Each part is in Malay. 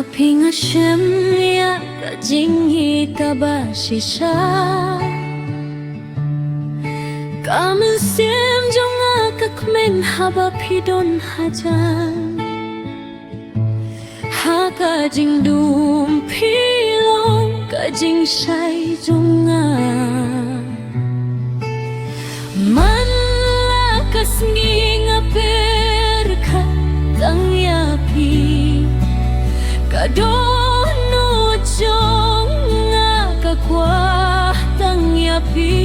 Haping Hashem ya kajingi tabashisha Kamil sim jonga kakmen haba pidon hajan Ha kajing dum pilong kajing shai jonga Man lakas nginga perka tang yapi Kadono jonga kakwa tang yapi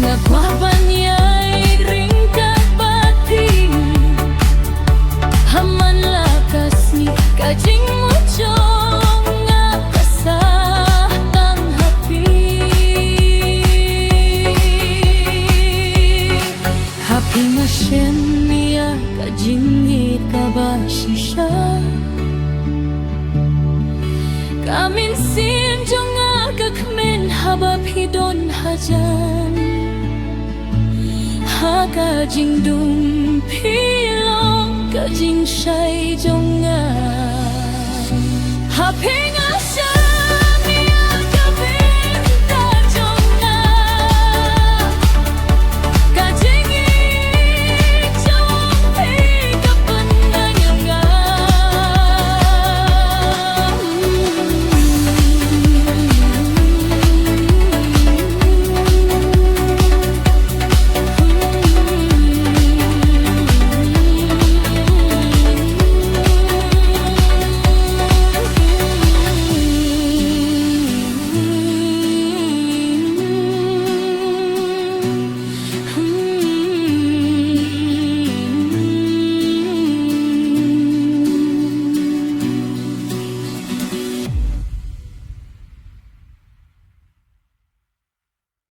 Nagwabanyay ringkat bating Haman lakas ni kajing mo chong nga kasatang hapi Hapi Hashem ya kajing itabashisha Kamin sim jong kakmen habab hidon hajan Ha kajing dum pilong kajing shai jonga Happy